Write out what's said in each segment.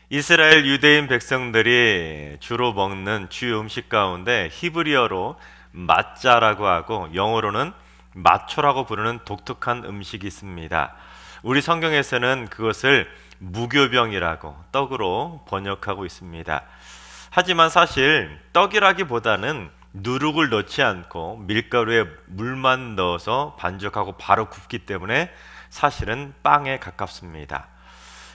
이스라엘 유대인 백성들이 주로 먹는 주요 음식 가운데 히브리어로 마짜라고 하고 영어로는 마초라고 부르는 독특한 음식이 있습니다. 우리 성경에서는 그것을 무교병이라고 떡으로 번역하고 있습니다. 하지만 사실 떡이라기보다는 누룩을 넣지 않고 밀가루에 물만 넣어서 반죽하고 바로 굽기 때문에 사실은 빵에 가깝습니다.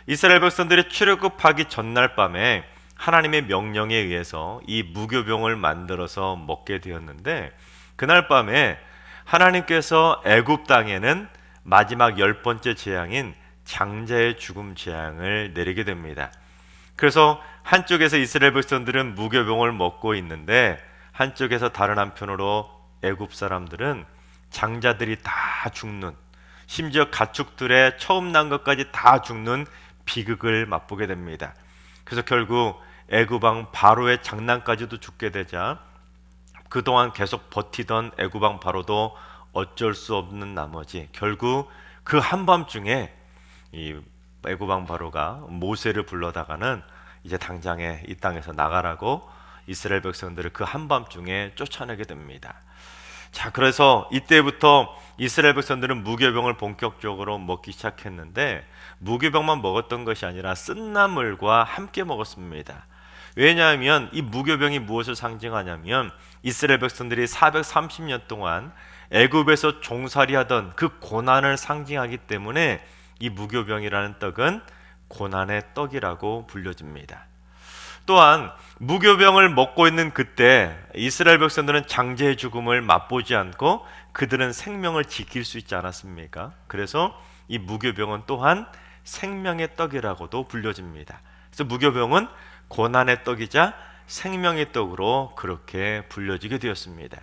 이스라엘 백성들이 출애굽하기 전날 밤에 하나님의 명령에 의해서 이 무교병을 만들어서 먹게 되었는데, 그날 밤에 하나님께서 애굽 땅에는 마지막 10번째 재앙인 장자의 죽음 재앙을 내리게 됩니다. 그래서 한쪽에서 이스라엘 백성들은 무교병을 먹고 있는데, 한쪽에서 다른 한편으로 애굽 사람들은 장자들이 다 죽는, 심지어 가축들의 처음 난 것까지 다 죽는 비극을 맛보게 됩니다. 그래서 결국 애굽 왕 바로의 장난까지도 죽게 되자 그동안 계속 버티던 애굽 왕 바로도 어쩔 수 없는 나머지 결국 그 한밤중에 이 애굽 왕 바로가 모세를 불러다가는 이제 당장에 이 땅에서 나가라고 이스라엘 백성들을 그 한밤중에 쫓아내게 됩니다. 자, 그래서 이때부터 이스라엘 백성들은 무교병을 본격적으로 먹기 시작했는데, 무교병만 먹었던 것이 아니라 쓴나물과 함께 먹었습니다. 왜냐하면 이 무교병이 무엇을 상징하냐면 이스라엘 백성들이 430년 동안 애굽에서 종살이하던 그 고난을 상징하기 때문에 이 무교병이라는 떡은 고난의 떡이라고 불려집니다. 또한 무교병을 먹고 있는 그때 이스라엘 백성들은 장제의 죽음을 맛보지 않고 그들은 생명을 지킬 수 있지 않았습니까? 그래서 이 무교병은 또한 생명의 떡이라고도 불려집니다. 그래서 무교병은 고난의 떡이자 생명의 떡으로 그렇게 불려지게 되었습니다.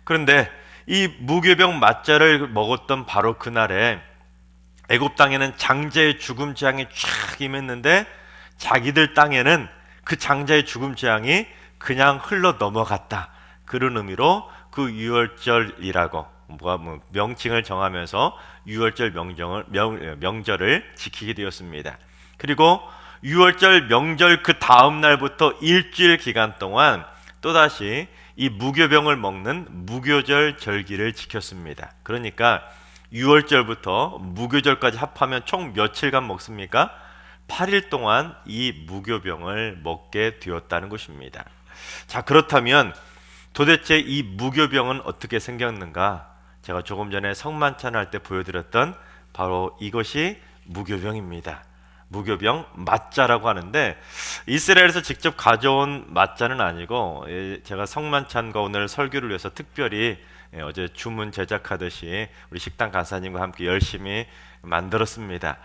그런데 이 무교병 맞자를 먹었던 바로 그날에 애굽 땅에는 장제의 죽음 재앙이 쫙 임했는데, 자기들 땅에는 그 장자의 죽음 재앙이 그냥 흘러 넘어갔다, 그런 의미로 그 유월절이라고 명칭을 정하면서 유월절 명절을 지키게 되었습니다. 그리고 유월절 명절 그 다음 날부터 일주일 기간 동안 또다시 이 무교병을 먹는 무교절 절기를 지켰습니다. 그러니까 유월절부터 무교절까지 합하면 총 며칠간 먹습니까? 8일 동안 이 무교병을 먹게 되었다는 것입니다. 자, 그렇다면 도대체 이 무교병은 어떻게 생겼는가? 제가 조금 전에 성만찬 할 때 보여드렸던 바로 이것이 무교병입니다. 무교병 맞자라고 하는데, 이스라엘에서 직접 가져온 맞자는 아니고 제가 성만찬과 오늘 설교를 위해서 특별히 어제 주문 제작하듯이 우리 식당 간사님과 함께 열심히 만들었습니다.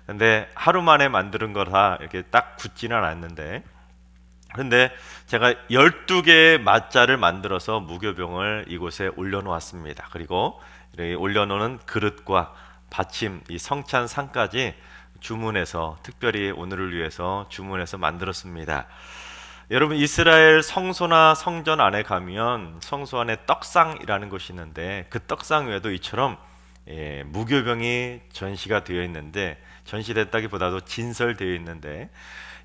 근데 하루 만에 만드는 거라 이렇게 딱 굳지는 않았는데, 근데 제가 12개의 맞자를 만들어서 무교병을 이곳에 올려놓았습니다. 그리고 이렇게 올려놓은 그릇과 받침, 이 성찬상까지 주문해서 특별히 오늘을 위해서 주문해서 만들었습니다. 여러분, 이스라엘 성소나 성전 안에 가면 성소 안에 떡상이라는 것이 있는데, 그 떡상 외에도 이처럼 무교병이 전시가 되어 있는데, 전시됐다기보다도 진설되어 있는데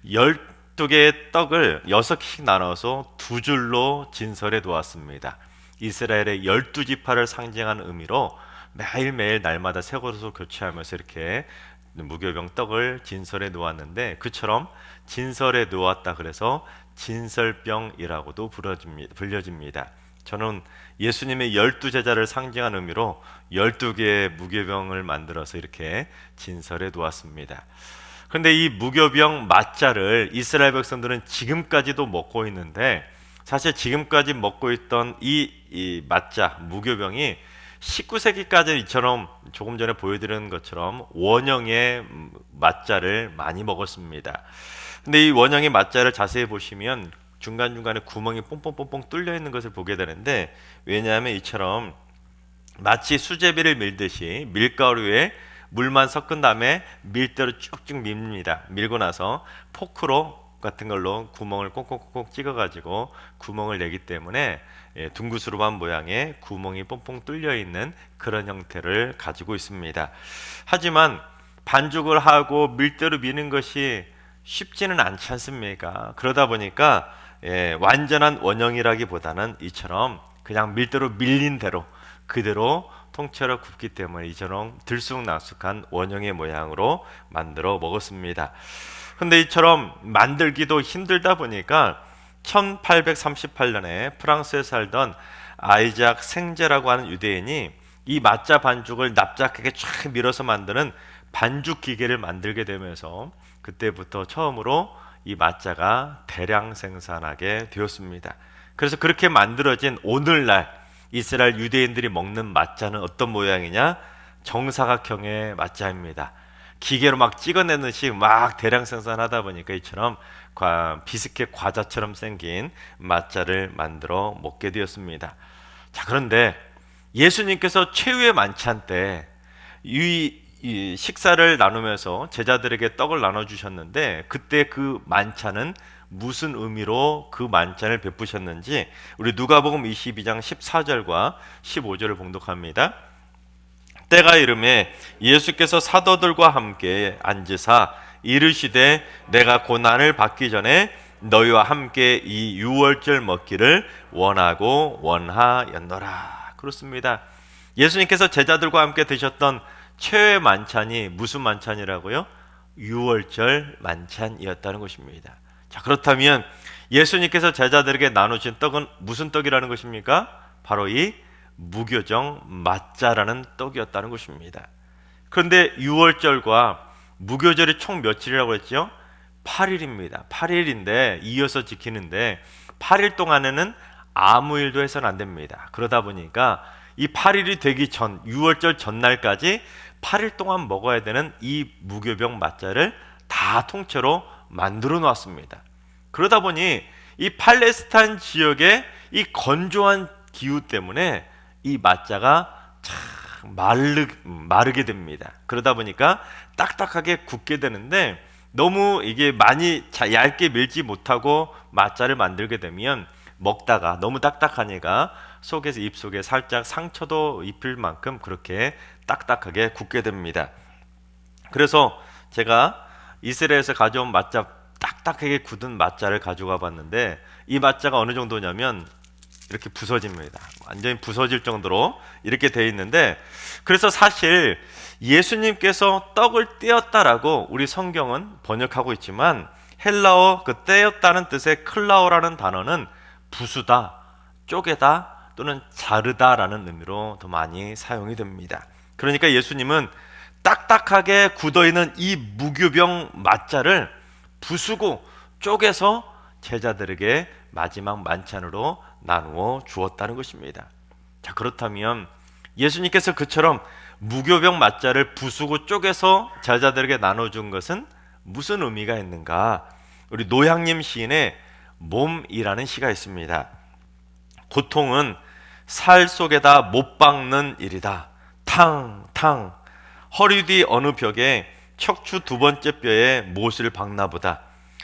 12개의 떡을 6개씩 나눠서 두 줄로 진설해 두었습니다. 이스라엘의 12지파를 상징하는 의미로 매일매일 날마다 새 것으로 교체하면서 이렇게 무교병 떡을 진설해 놓았는데, 그처럼 진설해 놓았다 그래서 진설병이라고도 불려집니다. 저는 예수님의 12제자를 상징하는 의미로 12개의 무교병을 만들어서 이렇게 진설해 두었습니다. 그런데 이 무교병 맞자를 이스라엘 백성들은 지금까지도 먹고 있는데, 사실 지금까지 먹고 있던 이 맞자 무교병이 19세기까지 이처럼 조금 전에 보여드린 것처럼 원형의 맞자를 많이 먹었습니다. 근데 이 원형의 맞자를 자세히 보시면 중간중간에 구멍이 뽕뽕뽕뽕 뚫려 있는 것을 보게 되는데, 왜냐하면 이처럼 마치 수제비를 밀듯이 밀가루에 물만 섞은 다음에 밀대로 쭉쭉 밉니다. 밀고 나서 포크로 같은 걸로 구멍을 꽁꽁꽁꽁 찍어가지고 구멍을 내기 때문에 둥그스름한 모양의 구멍이 뽕뽕 뚫려 있는 그런 형태를 가지고 있습니다. 하지만 반죽을 하고 밀대로 미는 것이 쉽지는 않지 않습니까? 그러다 보니까 완전한 원형이라기보다는 이처럼 그냥 밀대로 밀린 대로 그대로 통째로 굽기 때문에 이처럼 들쑥날쑥한 원형의 모양으로 만들어 먹었습니다. 근데 이처럼 만들기도 힘들다 보니까 1838년에 프랑스에 살던 아이작 생제라고 하는 유대인이 이 mat자 반죽을 납작하게 쫙 밀어서 만드는 반죽 기계를 만들게 되면서 그때부터 처음으로 이 mat자가 대량 생산하게 되었습니다. 그래서 그렇게 만들어진 오늘날 이스라엘 유대인들이 먹는 mat자는 어떤 모양이냐? 정사각형의 mat자입니다. 기계로 막 찍어내듯이 막 대량 생산하다 보니까 이처럼 비스켓 과자처럼 생긴 mat자를 만들어 먹게 되었습니다. 자, 그런데 예수님께서 최후의 만찬 때 이 식사를 나누면서 제자들에게 떡을 나눠주셨는데 그때 그 만찬은 무슨 의미로 그 만찬을 베푸셨는지 우리 누가복음 22장 14절과 15절을 봉독합니다. 때가 이르매 예수께서 사도들과 함께 앉으사 이르시되 내가 고난을 받기 전에 너희와 함께 이 유월절 먹기를 원하고 원하였노라. 그렇습니다. 예수님께서 제자들과 함께 드셨던 최후의 만찬이 무슨 만찬이라고요? 유월절 만찬이었다는 것입니다. 자, 그렇다면 예수님께서 제자들에게 나누신 떡은 무슨 떡이라는 것입니까? 바로 이 무교정 mat자라는 떡이었다는 것입니다. 그런데 유월절과 무교절이 총 며칠이라고 했죠? 8일입니다. 8일인데 이어서 지키는데 8일 동안에는 아무 일도 해서는 안 됩니다. 그러다 보니까 이 8일이 되기 전 유월절 전날까지 8일 동안 먹어야 되는 이 무교병 mat자를 다 통째로 만들어 놨습니다. 그러다 보니 이 팔레스타인 지역의 이 건조한 기후 때문에 이 mat자가 참 마르게 됩니다. 그러다 보니까 딱딱하게 굳게 되는데 너무 이게 많이 얇게 밀지 못하고 mat자를 만들게 되면 먹다가 너무 딱딱하니까 속에서 입속에 살짝 상처도 입힐 만큼 그렇게 딱딱하게 굳게 됩니다. 그래서 제가 이스라엘에서 가져온 mat자, 딱딱하게 굳은 mat자를 가져가 봤는데 이 mat자가 어느 정도냐면 이렇게 부서집니다. 완전히 부서질 정도로 이렇게 되어 있는데, 그래서 사실 예수님께서 떡을 떼었다라고 우리 성경은 번역하고 있지만 헬라어 그 떼었다는 뜻의 클라오라는 단어는 부수다, 쪼개다 또는 자르다라는 의미로 더 많이 사용이 됩니다. 그러니까 예수님은 딱딱하게 굳어있는 이 무교병 mat자를 부수고 쪼개서 제자들에게 마지막 만찬으로 나누어 주었다는 것입니다. 자, 그렇다면 예수님께서 그처럼 무교병 mat자를 부수고 쪼개서 제자들에게 나눠준 것은 무슨 의미가 있는가? 우리 노향림 시인의 몸이라는 시가 있습니다. 고통은 살 속에다 못 박는 일이다. 탕탕 허리 뒤 어느 벽에 척추 두 번째 뼈에 못을 박나보다.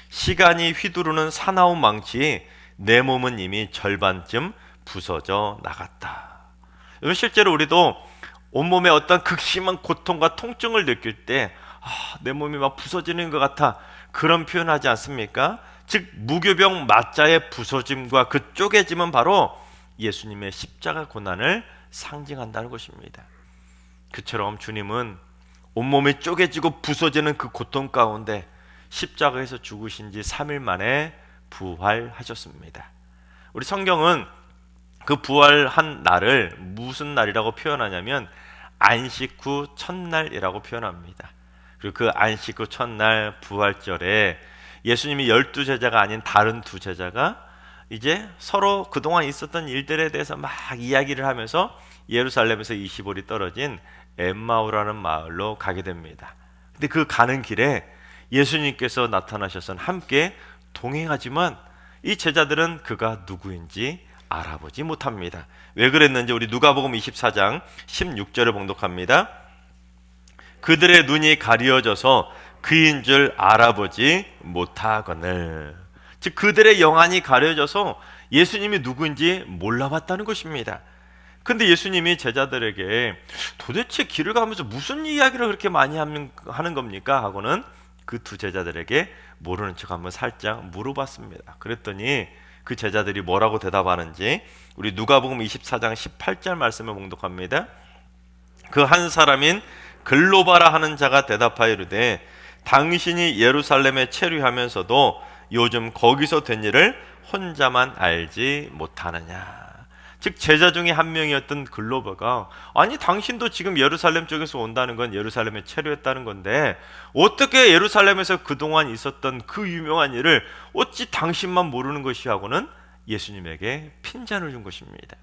시간이 휘두르는 사나운 망치 내 몸은 이미 절반쯤 부서져 나갔다. 실제로 우리도 온몸에 어떤 극심한 고통과 통증을 느낄 때 내 몸이 막 부서지는 것 같아, 그런 표현하지 않습니까? 즉 무교병 mat자의 부서짐과 그 쪼개짐은 바로 예수님의 십자가 고난을 상징한다는 것입니다. 그처럼 주님은 온몸이 쪼개지고 부서지는 그 고통 가운데 십자가에서 죽으신 지 3일 만에 부활하셨습니다. 우리 성경은 그 부활한 날을 무슨 날이라고 표현하냐면 안식 후 첫날이라고 표현합니다. 그리고 그 안식 후 첫날 부활절에 예수님이 12제자가 아닌 다른 두 제자가 이제 서로 그동안 있었던 일들에 대해서 막 이야기를 하면서 예루살렘에서 20里떨어진 엠마오라는 마을로 가게 됩니다. 근데 그 가는 길에 예수님께서 나타나셔서 함께 동행하지만 이 제자들은 그가 누구인지 알아보지 못합니다. 왜 그랬는지 우리 누가복음 24장 16절을 봉독합니다. 그들의 눈이 가리워져서 그인 줄 알아보지 못하거늘. 즉 그들의 영안이 가려져서 예수님이 누구인지 몰라봤다는 것입니다. 근데 예수님이 제자들에게 도대체 길을 가면서 무슨 이야기를 그렇게 많이 하는 겁니까? 하고는 그 두 제자들에게 모르는 척 한번 살짝 물어봤습니다. 그랬더니 그 제자들이 뭐라고 대답하는지 우리 누가복음 24장 18절 말씀을 봉독합니다. 그 한 사람인 글로바라 하는 자가 대답하여 이르되 당신이 예루살렘에 체류하면서도 요즘 거기서 된 일을 혼자만 알지 못하느냐. 즉 제자 중에 한 명이었던 글로바가 아니 당신도 지금 예루살렘 쪽에서 온다는 건 예루살렘에 체류했다는 건데 어떻게 예루살렘에서 그동안 있었던 그 유명한 일을 어찌 당신만 모르는 것이 하고는 예수님에게 핀잔을 준 것입니다.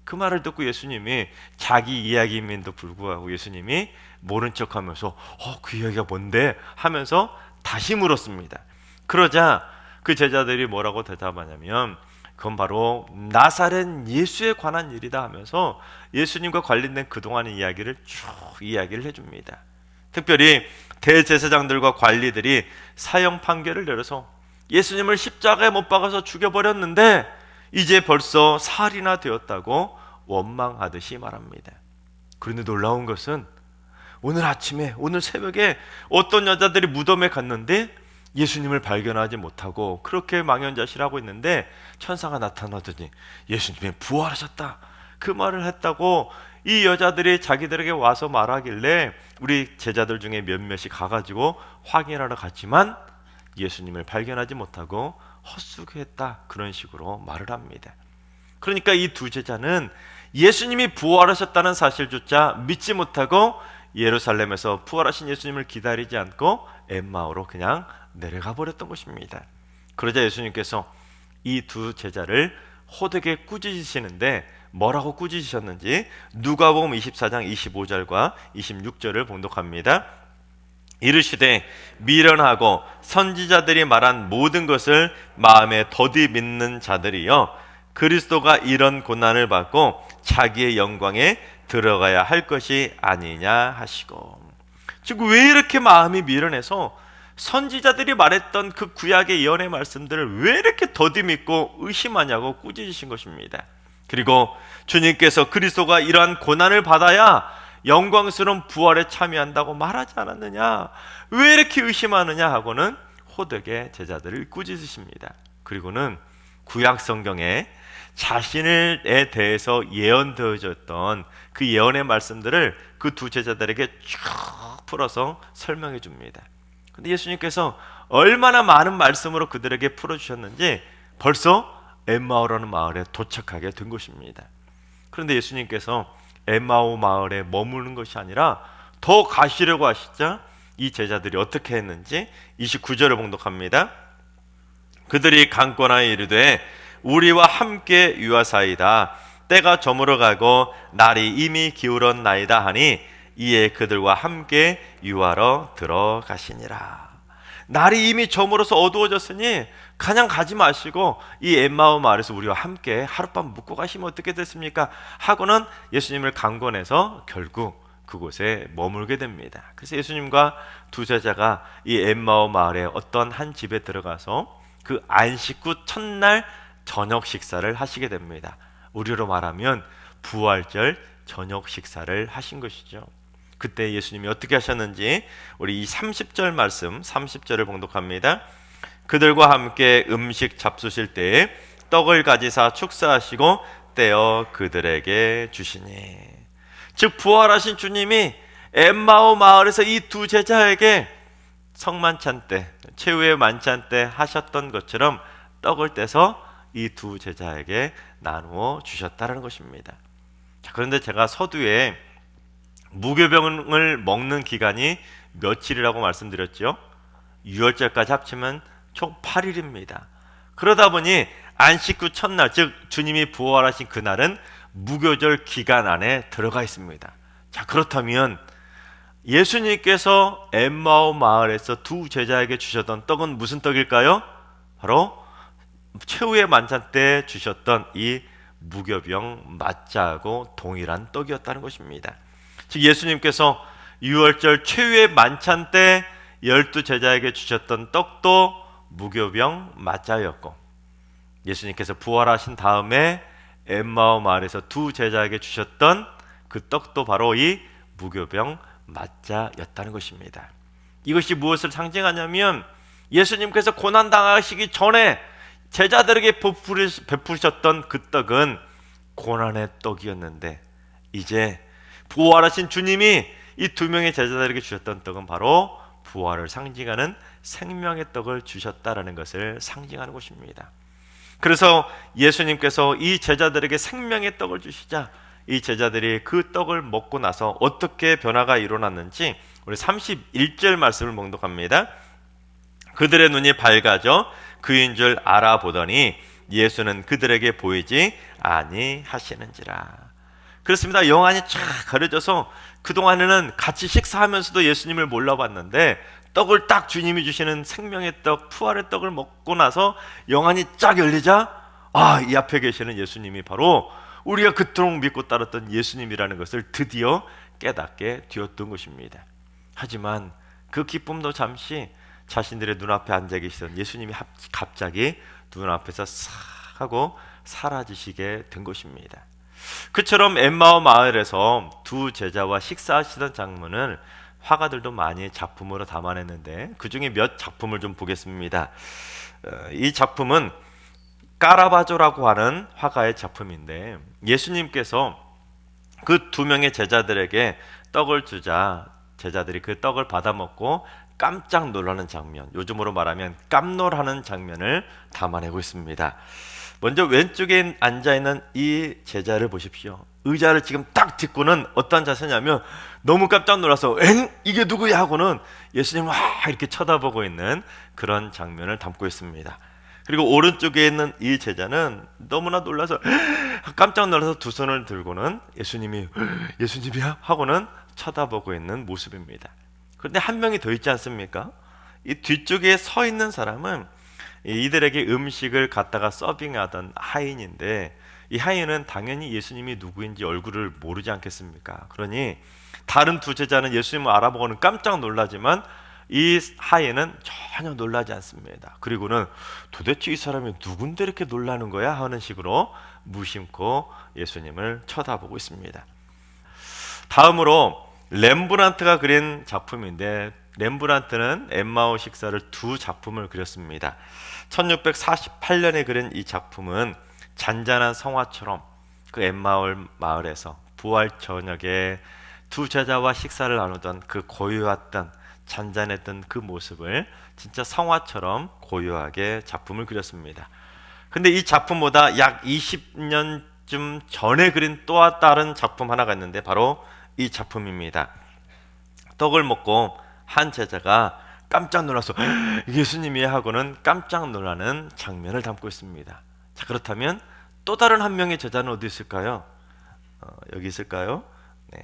그 말을 듣고 예수님이 자기 이야기임에도 불구하고 예수님이 모른 척하면서 그 이야기가 뭔데? 하면서 다시 물었습니다. 그러자 그 제자들이 뭐라고 대답하냐면 그건 바로 나사렛 예수에 관한 일이다 하면서 예수님과 관련된 그동안의 이야기를 쭉 이야기를 해줍니다. 특별히 대제사장들과 관리들이 사형 판결을 내려서 예수님을 십자가에 못 박아서 죽여버렸는데 이제 벌써 살이나 되었다고 원망하듯이 말합니다. 그런데 놀라운 것은 오늘 아침에 오늘 새벽에 어떤 여자들이 무덤에 갔는데 예수님을 발견하지 못하고 그렇게 망연자실하고 있는데 천사가 나타나더니 예수님이 부활하셨다 그 말을 했다고 이 여자들이 자기들에게 와서 말하길래 우리 제자들 중에 몇몇이 가가지고 확인하러 갔지만 예수님을 발견하지 못하고 헛수고했다 그런 식으로 말을 합니다. 그러니까 이 두 제자는 예수님이 부활하셨다는 사실조차 믿지 못하고 예루살렘에서 부활하신 예수님을 기다리지 않고 엠마오로 그냥 내려가 버렸던 것입니다. 그러자 예수님께서 이 두 제자를 호되게 꾸짖으시는데 뭐라고 꾸짖으셨는지 누가복음 24장 25절과 26절을 봉독합니다. 이르시되 미련하고 선지자들이 말한 모든 것을 마음에 더디 믿는 자들이여 그리스도가 이런 고난을 받고 자기의 영광에 들어가야 할 것이 아니냐 하시고, 즉 왜 이렇게 마음이 미련해서 선지자들이 말했던 그 구약의 예언의 말씀들을 왜 이렇게 더디 믿고 의심하냐고 꾸짖으신 것입니다. 그리고 주님께서 그리스도가 이러한 고난을 받아야 영광스러운 부활에 참여한다고 말하지 않았느냐, 왜 이렇게 의심하느냐 하고는 호되게 제자들을 꾸짖으십니다. 그리고는 구약 성경에 자신에 대해서 예언되어졌던 그 예언의 말씀들을 그 두 제자들에게 쭉 풀어서 설명해 줍니다. 근데 예수님께서 얼마나 많은 말씀으로 그들에게 풀어주셨는지 벌써 엠마오라는 마을에 도착하게 된 것입니다. 그런데 예수님께서 엠마오 마을에 머무는 것이 아니라 더 가시려고 하시자 이 제자들이 어떻게 했는지 29절을 봉독합니다. 그들이 강권하여 이르되 우리와 함께 유하사이다. 때가 저물어가고 날이 이미 기울었나이다 하니 이에 그들과 함께 유하러 들어가시니라. 날이 이미 저물어서 어두워졌으니 그냥 가지 마시고 이 엠마오 마을에서 우리와 함께 하룻밤 묵고 가시면 어떻게 됐습니까? 하고는 예수님을 강권해서 결국 그곳에 머물게 됩니다. 그래서 예수님과 두 제자가 이 엠마오 마을의 어떤 한 집에 들어가서 그 안식 후 첫날 저녁 식사를 하시게 됩니다. 우리로 말하면 부활절 저녁 식사를 하신 것이죠. 그때 예수님이 어떻게 하셨는지 우리 이 30절 말씀 30절을 봉독합니다. 그들과 함께 음식 잡수실 때에 떡을 가지사 축사하시고 떼어 그들에게 주시니, 즉 부활하신 주님이 엠마오 마을에서 이 두 제자에게 성만찬 때 최후의 만찬 때 하셨던 것처럼 떡을 떼서 이 두 제자에게 나누어 주셨다는 것입니다. 자, 그런데 제가 서두에 무교병을 먹는 기간이 며칠이라고 말씀드렸죠. 6월절까지 합치면 총 8일입니다. 그러다 보니 안식 후 첫날, 즉 주님이 부활하신 그날은 무교절 기간 안에 들어가 있습니다. 자, 그렇다면 예수님께서 엠마오 마을에서 두 제자에게 주셨던 떡은 무슨 떡일까요? 바로 최후의 만찬 때 주셨던 이 무교병 마짜하고 동일한 떡이었다는 것입니다. 즉 예수님께서 6월절 최후의 만찬 때 12 제자에게 주셨던 떡도 무교병 마짜였고, 예수님께서 부활하신 다음에 엠마오 마을에서 두 제자에게 주셨던 그 떡도 바로 이 무교병 마짜였다는 것입니다. 이것이 무엇을 상징하냐면 예수님께서 고난당하시기 전에 제자들에게 베푸셨던 그 떡은 고난의 떡이었는데, 이제 부활하신 주님이 이 두 명의 제자들에게 주셨던 떡은 바로 부활을 상징하는 생명의 떡을 주셨다라는 것을 상징하는 것입니다. 그래서 예수님께서 이 제자들에게 생명의 떡을 주시자 이 제자들이 그 떡을 먹고 나서 어떻게 변화가 일어났는지 우리 31절 말씀을 봉독합니다. 그들의 눈이 밝아져 그인 줄 알아보더니 예수는 그들에게 보이지 아니하시는지라. 그렇습니다. 영안이 쫙 가려져서 그동안에는 같이 식사하면서도 예수님을 몰라봤는데 떡을 딱 주님이 주시는 생명의 떡, 부활의 떡을 먹고 나서 영안이 쫙 열리자 이 앞에 계시는 예수님이 바로 우리가 그토록 믿고 따랐던 예수님이라는 것을 드디어 깨닫게 되었던 것입니다. 하지만 그 기쁨도 잠시 자신들의 눈앞에 앉아 계시던 예수님이 갑자기 눈앞에서 싹 하고 사라지시게 된 것입니다. 그처럼 엠마오 마을에서 두 제자와 식사하시던 장면을 화가들도 많이 작품으로 담아냈는데 그 중에 몇 작품을 좀 보겠습니다. 이 작품은 까라바조라고 하는 화가의 작품인데 예수님께서 그 두 명의 제자들에게 떡을 주자 제자들이 그 떡을 받아 먹고 깜짝 놀라는 장면, 요즘으로 말하면 깜놀하는 장면을 담아내고 있습니다. 먼저 왼쪽에 앉아있는 이 제자를 보십시오. 의자를 지금 딱 딛고는 어떤 자세냐면 너무 깜짝 놀라서 이게 누구야 하고는 예수님을 이렇게 쳐다보고 있는 그런 장면을 담고 있습니다. 그리고 오른쪽에 있는 이 제자는 너무나 놀라서 깜짝 놀라서 두 손을 들고는 예수님이야 하고는 쳐다보고 있는 모습입니다. 그런데 한 명이 더 있지 않습니까? 이 뒤쪽에 서 있는 사람은 이들에게 음식을 갖다가 서빙하던 하인인데 이 하인은 당연히 예수님이 누구인지 얼굴을 모르지 않겠습니까? 그러니 다른 두 제자는 예수님을 알아보고는 깜짝 놀라지만 이 하인은 전혀 놀라지 않습니다. 그리고는 도대체 이 사람이 누군데 이렇게 놀라는 거야? 하는 식으로 무심코 예수님을 쳐다보고 있습니다. 다음으로 렘브란트가 그린 작품인데 렘브란트는 엠마오 식사를 두 작품을 그렸습니다. 1648년에 그린 이 작품은 잔잔한 성화처럼 그 엠마오 마을에서 부활 저녁에 두 제자와 식사를 나누던 그 고요했던 잔잔했던 그 모습을 진짜 성화처럼 고요하게 작품을 그렸습니다. 근데 이 작품보다 약 20년쯤 전에 그린 또 다른 작품 하나가 있는데 바로 이 작품입니다. 떡을 먹고 한 제자가 깜짝 놀라서 예수님이 하고는 깜짝 놀라는 장면을 담고 있습니다. 자, 그렇다면 또 다른 한 명의 제자는 어디 있을까요? 여기 있을까요? 네.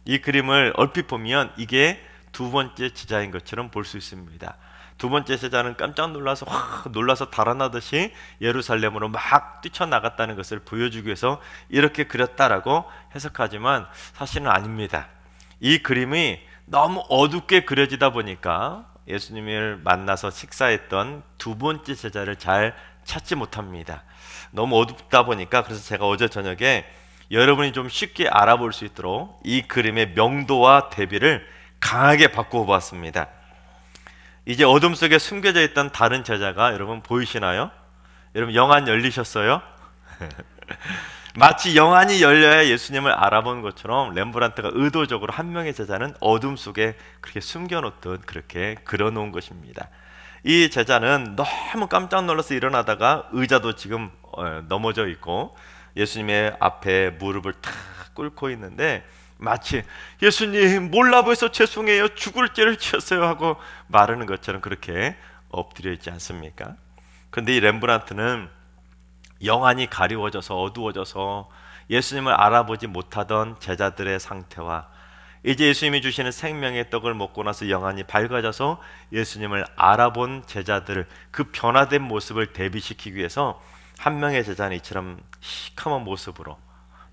이 그림을 얼핏 보면 이게 두 번째 제자인 것처럼 볼 수 있습니다. 두 번째 제자는 깜짝 놀라서 달아나듯이 예루살렘으로 막 뛰쳐나갔다는 것을 보여주기 위해서 이렇게 그렸다라고 해석하지만 사실은 아닙니다. 이 그림이 너무 어둡게 그려지다 보니까 예수님을 만나서 식사했던 두 번째 제자를 잘 찾지 못합니다. 너무 어둡다 보니까 그래서 제가 어제 저녁에 여러분이 좀 쉽게 알아볼 수 있도록 이 그림의 명도와 대비를 강하게 바꾸어 보았습니다. 이제 어둠 속에 숨겨져 있던 다른 제자가 여러분 보이시나요? 여러분 영안 열리셨어요? 마치 영안이 열려야 예수님을 알아본 것처럼 렘브란트가 의도적으로 한 명의 제자는 어둠 속에 그렇게 숨겨놓듯 그렇게 그려놓은 것입니다. 이 제자는 너무 깜짝 놀라서 일어나다가 의자도 지금 넘어져 있고 예수님의 앞에 무릎을 탁 꿇고 있는데 마치 예수님 몰라보여서 죄송해요 죽을 죄를 지었어요 하고 말하는 것처럼 그렇게 엎드려 있지 않습니까? 그런데 이 렘브란트는 영안이 가리워져서 어두워져서 예수님을 알아보지 못하던 제자들의 상태와 이제 예수님이 주시는 생명의 떡을 먹고 나서 영안이 밝아져서 예수님을 알아본 제자들을 그 변화된 모습을 대비시키기 위해서 한 명의 제자는 이처럼 시커먼 모습으로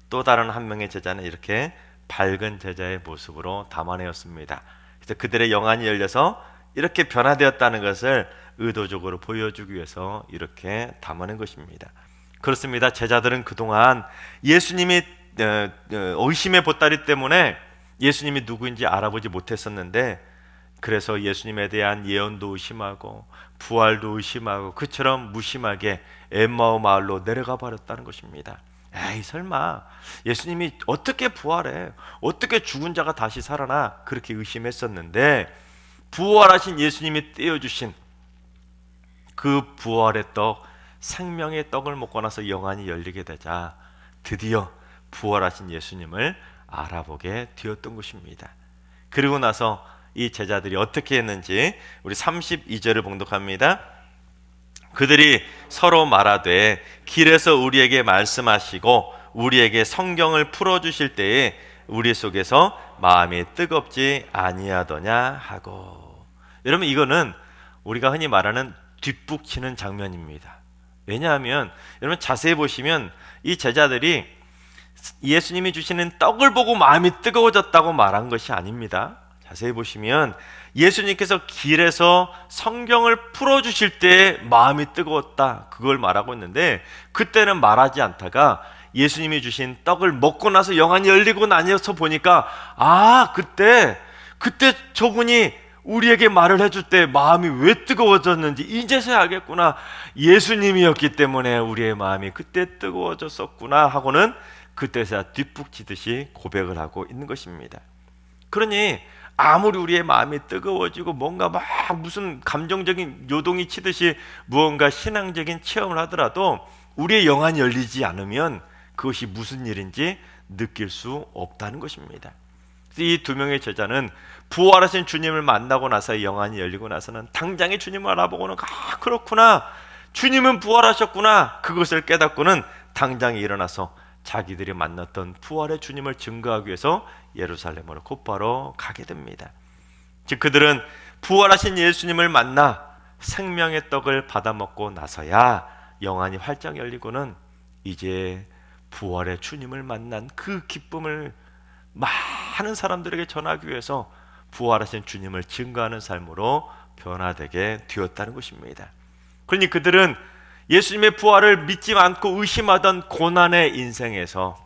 또 다른 한 명의 제자는 이렇게 밝은 제자의 모습으로 담아내었습니다. 그래서 그들의 영안이 열려서 이렇게 변화되었다는 것을 의도적으로 보여주기 위해서 이렇게 담아낸 것입니다. 그렇습니다. 제자들은 그동안 예수님이 의심의 보따리 때문에 예수님이 누구인지 알아보지 못했었는데 그래서 예수님에 대한 예언도 의심하고 부활도 의심하고 그처럼 무심하게 엠마오 마을로 내려가 버렸다는 것입니다. 에이, 설마 예수님이 어떻게 부활해? 어떻게 죽은 자가 다시 살아나? 그렇게 의심했었는데 부활하신 예수님이 떼어주신 그 부활의 떡, 생명의 떡을 먹고 나서 영안이 열리게 되자 드디어 부활하신 예수님을 알아보게 되었던 것입니다. 그리고 나서 이 제자들이 어떻게 했는지 우리 32절을 봉독합니다. 그들이 서로 말하되 길에서 우리에게 말씀하시고 우리에게 성경을 풀어주실 때에 우리 속에서 마음이 뜨겁지 아니하더냐 하고. 여러분, 이거는 우리가 흔히 말하는 뒷북치는 장면입니다. 왜냐하면 여러분 자세히 보시면 이 제자들이 예수님이 주시는 떡을 보고 마음이 뜨거워졌다고 말한 것이 아닙니다. 자세히 보시면 예수님께서 길에서 성경을 풀어주실 때 마음이 뜨거웠다, 그걸 말하고 있는데 그때는 말하지 않다가 예수님이 주신 떡을 먹고 나서 영안이 열리고 나서 보니까 그때 저분이 우리에게 말을 해줄 때 마음이 왜 뜨거워졌는지 이제서야 알겠구나. 예수님이었기 때문에 우리의 마음이 그때 뜨거워졌었구나 하고는 그때서야 뒷북치듯이 고백을 하고 있는 것입니다. 그러니 아무리 우리의 마음이 뜨거워지고 뭔가 막 무슨 감정적인 요동이 치듯이 무언가 신앙적인 체험을 하더라도 우리의 영안이 열리지 않으면 그것이 무슨 일인지 느낄 수 없다는 것입니다. 이 두 명의 제자는 부활하신 주님을 만나고 나서 영안이 열리고 나서는 당장에 주님을 알아보고는 그렇구나, 주님은 부활하셨구나, 그것을 깨닫고는 당장에 일어나서 자기들이 만났던 부활의 주님을 증거하기 위해서 예루살렘으로 곧바로 가게 됩니다. 즉 그들은 부활하신 예수님을 만나 생명의 떡을 받아먹고 나서야 영안이 활짝 열리고는 이제 부활의 주님을 만난 그 기쁨을 많은 사람들에게 전하기 위해서 부활하신 주님을 증거하는 삶으로 변화되게 되었다는 것입니다. 그러니 그들은 예수님의 부활을 믿지 않고 의심하던 고난의 인생에서,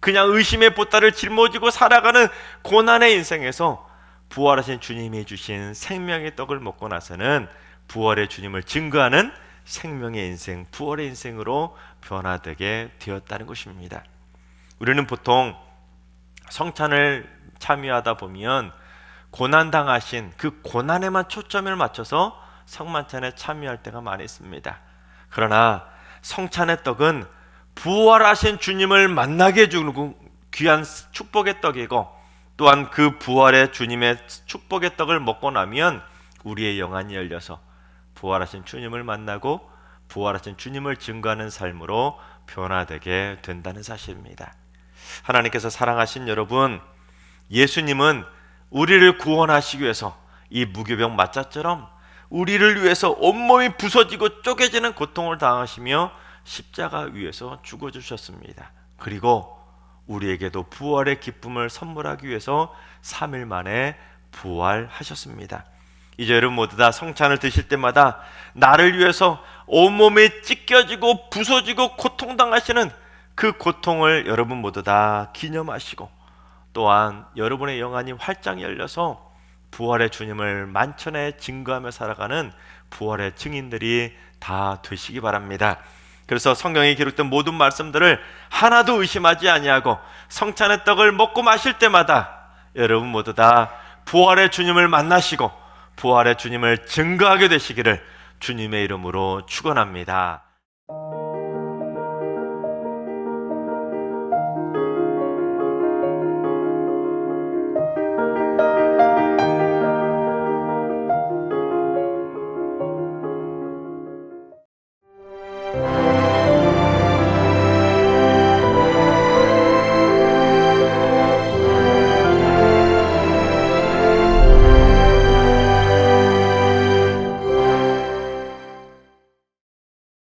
그냥 의심의 보따를 짊어지고 살아가는 고난의 인생에서 부활하신 주님이 주신 생명의 떡을 먹고 나서는 부활의 주님을 증거하는 생명의 인생, 부활의 인생으로 변화되게 되었다는 것입니다. 우리는 보통 성찬을 참여하다 보면 고난당하신 그 고난에만 초점을 맞춰서 성만찬에 참여할 때가 많이 있습니다. 그러나 성찬의 떡은 부활하신 주님을 만나게 해주는 귀한 축복의 떡이고, 또한 그 부활의 주님의 축복의 떡을 먹고 나면 우리의 영안이 열려서 부활하신 주님을 만나고 부활하신 주님을 증거하는 삶으로 변화되게 된다는 사실입니다. 하나님께서 사랑하신 여러분, 예수님은 우리를 구원하시기 위해서 이 무교병 마자처럼 우리를 위해서 온몸이 부서지고 쪼개지는 고통을 당하시며 십자가 위에서 죽어주셨습니다. 그리고 우리에게도 부활의 기쁨을 선물하기 위해서 3일 만에 부활하셨습니다. 이제 여러분 모두 다 성찬을 드실 때마다 나를 위해서 온몸이 찢겨지고 부서지고 고통당하시는 그 고통을 여러분 모두 다 기념하시고, 또한 여러분의 영안이 활짝 열려서 부활의 주님을 만천에 증거하며 살아가는 부활의 증인들이 다 되시기 바랍니다. 그래서 성경에 기록된 모든 말씀들을 하나도 의심하지 아니하고 성찬의 떡을 먹고 마실 때마다 여러분 모두 다 부활의 주님을 만나시고 부활의 주님을 증거하게 되시기를 주님의 이름으로 축원합니다.